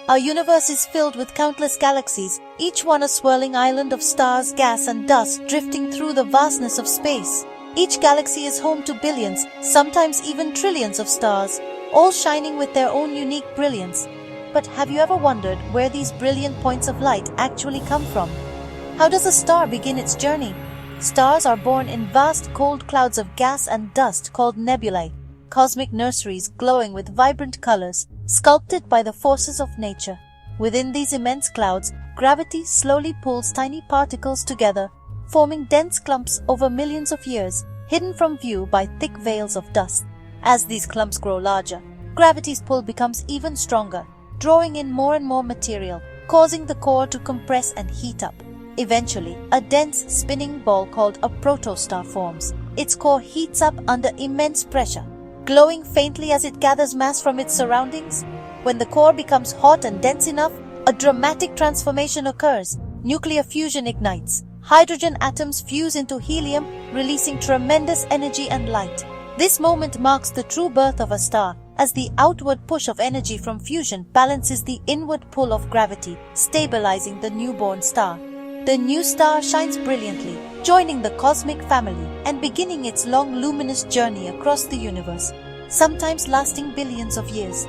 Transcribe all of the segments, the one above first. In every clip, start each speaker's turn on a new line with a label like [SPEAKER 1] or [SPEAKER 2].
[SPEAKER 1] Our universe is filled with countless galaxies, each one a swirling island of stars, gas and dust drifting through the vastness of space. Each galaxy is home to billions, sometimes even trillions of stars, all shining with their own unique brilliance. But have you ever wondered where these brilliant points of light actually come from? How does a star begin its journey? Stars are born in vast cold clouds of gas and dust called nebulae, cosmic nurseries glowing with vibrant colors, sculpted by the forces of nature. Within these immense clouds, gravity slowly pulls tiny particles together, forming dense clumps over millions of years, hidden from view by thick veils of dust. As these clumps grow larger, gravity's pull becomes even stronger, drawing in more and more material, causing the core to compress and heat up. Eventually, a dense spinning ball called a protostar forms. Its core heats up under immense pressure, glowing faintly as it gathers mass from its surroundings. When the core becomes hot and dense enough, a dramatic transformation occurs. Nuclear fusion ignites. Hydrogen atoms fuse into helium, releasing tremendous energy and light. This moment marks the true birth of a star, as the outward push of energy from fusion balances the inward pull of gravity, stabilizing the newborn star. The new star shines brilliantly, joining the cosmic family and beginning its long luminous journey across the universe, sometimes lasting billions of years.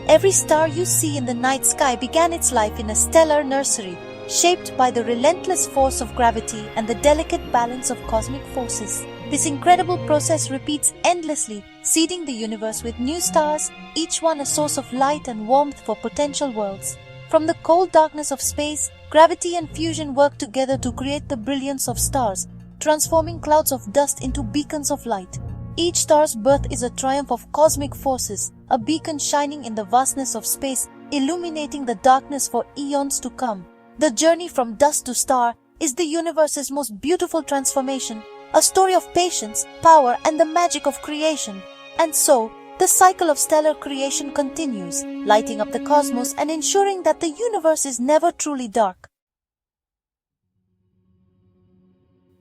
[SPEAKER 1] Every star you see in the night sky began its life in a stellar nursery, shaped by the relentless force of gravity and the delicate balance of cosmic forces. This incredible process repeats endlessly, seeding the universe with new stars, each one a source of light and warmth for potential worlds. From the cold darkness of space, gravity and fusion work together to create the brilliance of stars, transforming clouds of dust into beacons of light. Each star's birth is a triumph of cosmic forces, a beacon shining in the vastness of space, illuminating the darkness for eons to come. The journey from dust to star is the universe's most beautiful transformation, a story of patience, power, and the magic of creation. And so, the cycle of stellar creation continues, lighting up the cosmos and ensuring that the universe is never truly dark.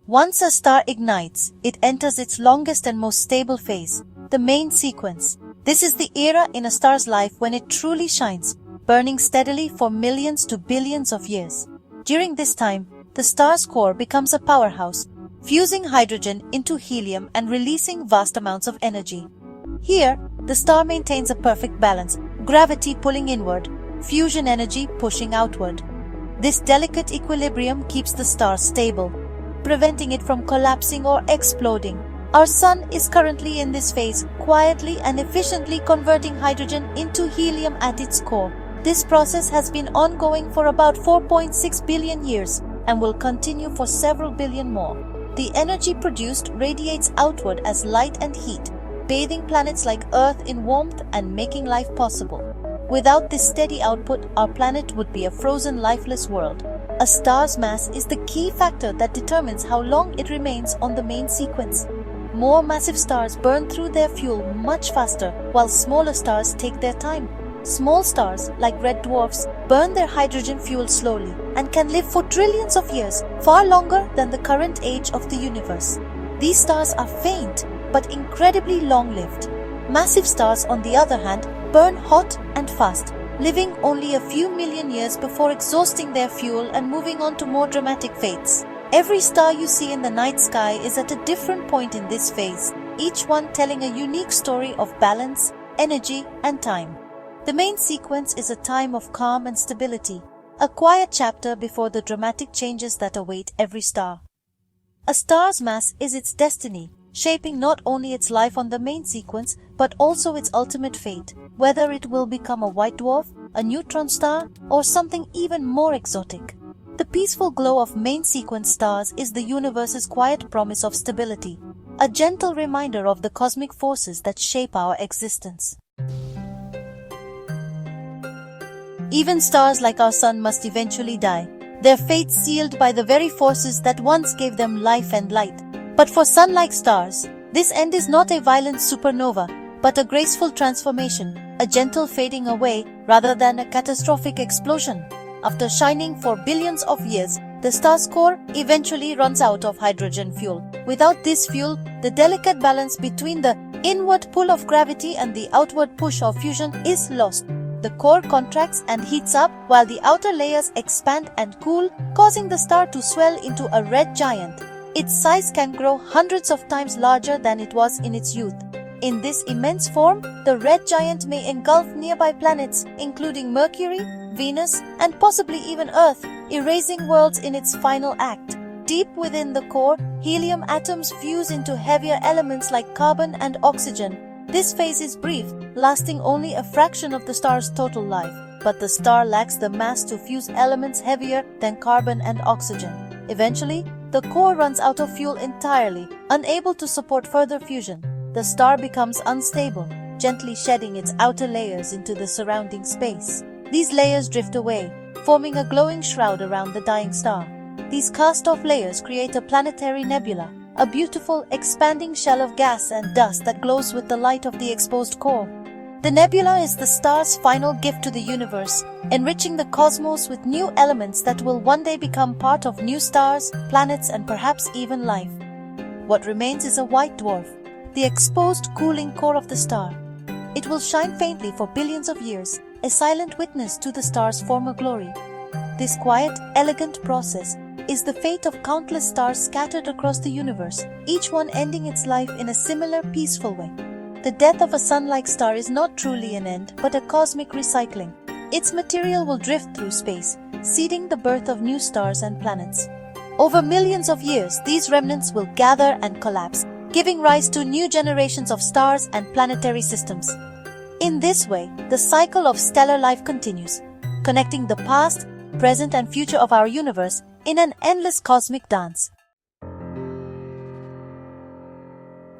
[SPEAKER 1] Once a star ignites, it enters its longest and most stable phase, the main sequence. This is the era in a star's life when it truly shines, burning steadily for millions to billions of years. During this time, the star's core becomes a powerhouse, fusing hydrogen into helium and releasing vast amounts of energy. Here, the star maintains a perfect balance, gravity pulling inward, fusion energy pushing outward. This delicate equilibrium keeps the star stable, preventing it from collapsing or exploding. Our Sun is currently in this phase, quietly and efficiently converting hydrogen into helium at its core. This process has been ongoing for about 4.6 billion years and will continue for several billion more. The energy produced radiates outward as light and heat, bathing planets like Earth in warmth and making life possible. Without this steady output, our planet would be a frozen, lifeless world. A star's mass is the key factor that determines how long it remains on the main sequence. More massive stars burn through their fuel much faster, while smaller stars take their time. Small stars, like red dwarfs, burn their hydrogen fuel slowly and can live for trillions of years, far longer than the current age of the universe. These stars are faint, but incredibly long-lived. Massive stars, on the other hand, burn hot and fast, living only a few million years before exhausting their fuel and moving on to more dramatic fates. Every star you see in the night sky is at a different point in this phase, each one telling a unique story of balance, energy, and time. The main sequence is a time of calm and stability, a quiet chapter before the dramatic changes that await every star. A star's mass is its destiny, shaping not only its life on the main sequence, but also its ultimate fate, whether it will become a white dwarf, a neutron star, or something even more exotic. The peaceful glow of main sequence stars is the universe's quiet promise of stability, a gentle reminder of the cosmic forces that shape our existence. Even stars like our Sun must eventually die, their fate sealed by the very forces that once gave them life and light. But for sun-like stars, this end is not a violent supernova, but a graceful transformation, a gentle fading away rather than a catastrophic explosion. After shining for billions of years, the star's core eventually runs out of hydrogen fuel. Without this fuel, the delicate balance between the inward pull of gravity and the outward push of fusion is lost. The core contracts and heats up while the outer layers expand and cool, causing the star to swell into a red giant. Its size can grow hundreds of times larger than it was in its youth. In this immense form, the red giant may engulf nearby planets, including Mercury, Venus, and possibly even Earth, erasing worlds in its final act. Deep within the core, helium atoms fuse into heavier elements like carbon and oxygen. This phase is brief, lasting only a fraction of the star's total life, but the star lacks the mass to fuse elements heavier than carbon and oxygen. Eventually, the core runs out of fuel entirely, unable to support further fusion. The star becomes unstable, gently shedding its outer layers into the surrounding space. These layers drift away, forming a glowing shroud around the dying star. These cast-off layers create a planetary nebula, a beautiful, expanding shell of gas and dust that glows with the light of the exposed core. The nebula is the star's final gift to the universe, enriching the cosmos with new elements that will one day become part of new stars, planets, and perhaps even life. What remains is a white dwarf, the exposed, cooling core of the star. It will shine faintly for billions of years, a silent witness to the star's former glory. This quiet, elegant process is the fate of countless stars scattered across the universe, each one ending its life in a similar, peaceful way. The death of a sun-like star is not truly an end, but a cosmic recycling. Its material will drift through space, seeding the birth of new stars and planets. Over millions of years, these remnants will gather and collapse, giving rise to new generations of stars and planetary systems. In this way, the cycle of stellar life continues, connecting the past, present, and future of our universe in an endless cosmic dance.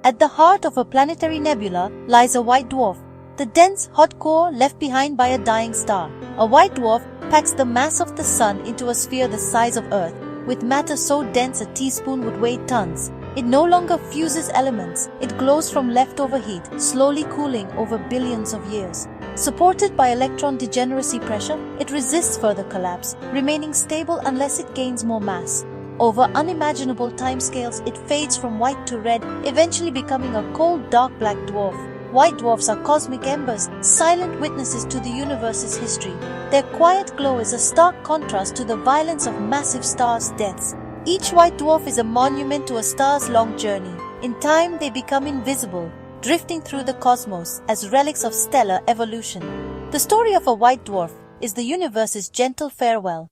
[SPEAKER 1] At the heart of a planetary nebula lies a white dwarf, the dense, hot core left behind by a dying star. A white dwarf packs the mass of the sun into a sphere the size of Earth, with matter so dense a teaspoon would weigh tons. It no longer fuses elements, it glows from leftover heat, slowly cooling over billions of years. Supported by electron degeneracy pressure, it resists further collapse, remaining stable unless it gains more mass. Over unimaginable timescales, it fades from white to red, eventually becoming a cold, dark black dwarf. White dwarfs are cosmic embers, silent witnesses to the universe's history. Their quiet glow is a stark contrast to the violence of massive stars' deaths. Each white dwarf is a monument to a star's long journey. In time, they become invisible, drifting through the cosmos as relics of stellar evolution. The story of a white dwarf is the universe's gentle farewell.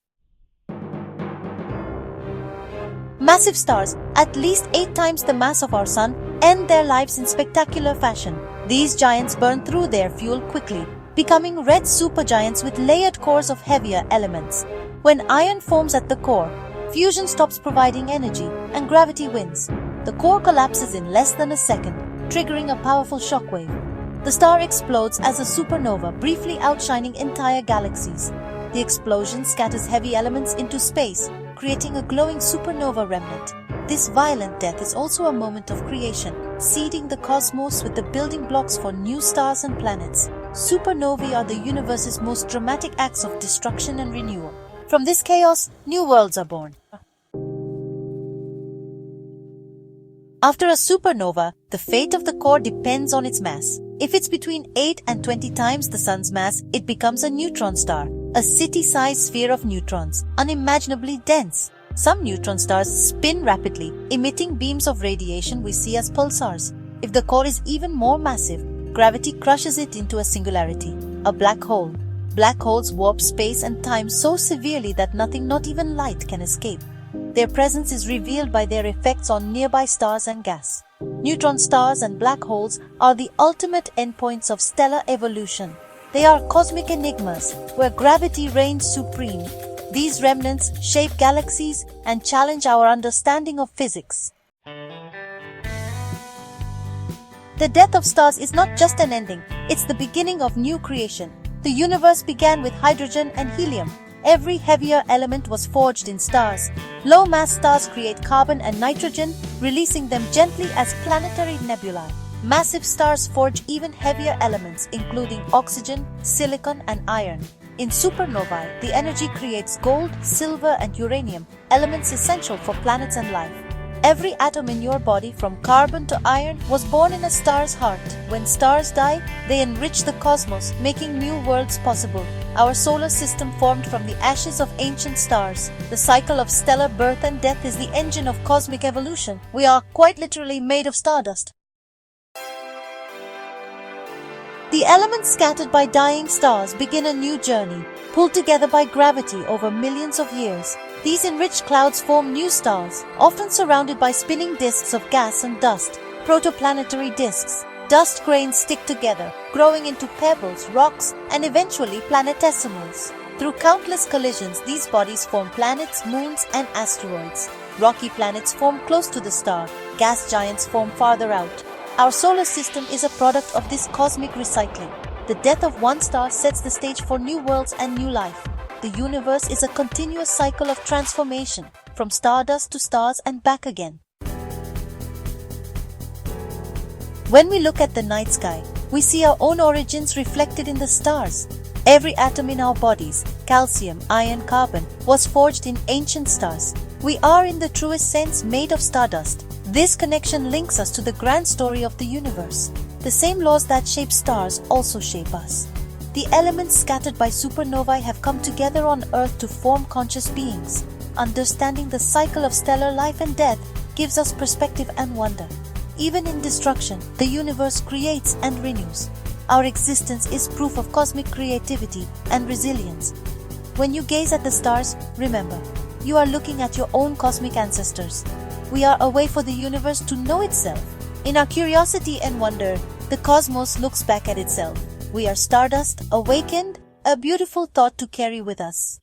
[SPEAKER 1] Massive stars, at least 8 times the mass of our Sun, end their lives in spectacular fashion. These giants burn through their fuel quickly, becoming red supergiants with layered cores of heavier elements. When iron forms at the core, fusion stops providing energy and gravity wins. The core collapses in less than a second, triggering a powerful shockwave. The star explodes as a supernova, briefly outshining entire galaxies. The explosion scatters heavy elements into space, creating a glowing supernova remnant. This violent death is also a moment of creation, seeding the cosmos with the building blocks for new stars and planets. Supernovae are the universe's most dramatic acts of destruction and renewal. From this chaos, new worlds are born. After a supernova, the fate of the core depends on its mass. If it's between 8 and 20 times the Sun's mass, it becomes a neutron star, a city-sized sphere of neutrons, unimaginably dense. Some neutron stars spin rapidly, emitting beams of radiation we see as pulsars. If the core is even more massive, gravity crushes it into a singularity, a black hole. Black holes warp space and time so severely that nothing, not even light, can escape. Their presence is revealed by their effects on nearby stars and gas. Neutron stars and black holes are the ultimate endpoints of stellar evolution. They are cosmic enigmas where gravity reigns supreme. These remnants shape galaxies and challenge our understanding of physics. The death of stars is not just an ending, it's the beginning of new creation. The universe began with hydrogen and helium. Every heavier element was forged in stars. Low-mass stars create carbon and nitrogen, releasing them gently as planetary nebulae. Massive stars forge even heavier elements, including oxygen, silicon, and iron. In supernovae, the energy creates gold, silver, and uranium, elements essential for planets and life. Every atom in your body, from carbon to iron, was born in a star's heart. When stars die, they enrich the cosmos, making new worlds possible. Our solar system formed from the ashes of ancient stars. The cycle of stellar birth and death is the engine of cosmic evolution. We are quite literally made of stardust. The elements scattered by dying stars begin a new journey, pulled together by gravity over millions of years. These enriched clouds form new stars, often surrounded by spinning disks of gas and dust, protoplanetary disks. Dust grains stick together, growing into pebbles, rocks, and eventually planetesimals. Through countless collisions, these bodies form planets, moons, and asteroids. Rocky planets form close to the star, gas giants form farther out. Our solar system is a product of this cosmic recycling. The death of one star sets the stage for new worlds and new life. The universe is a continuous cycle of transformation, from stardust to stars and back again. When we look at the night sky, we see our own origins reflected in the stars. Every atom in our bodies, calcium, iron, carbon, was forged in ancient stars. We are in the truest sense made of stardust. This connection links us to the grand story of the universe. The same laws that shape stars also shape us. The elements scattered by supernovae have come together on Earth to form conscious beings. Understanding the cycle of stellar life and death gives us perspective and wonder. Even in destruction, the universe creates and renews. Our existence is proof of cosmic creativity and resilience. When you gaze at the stars, remember, you are looking at your own cosmic ancestors. We are a way for the universe to know itself. In our curiosity and wonder, the cosmos looks back at itself. We are stardust, awakened, a beautiful thought to carry with us.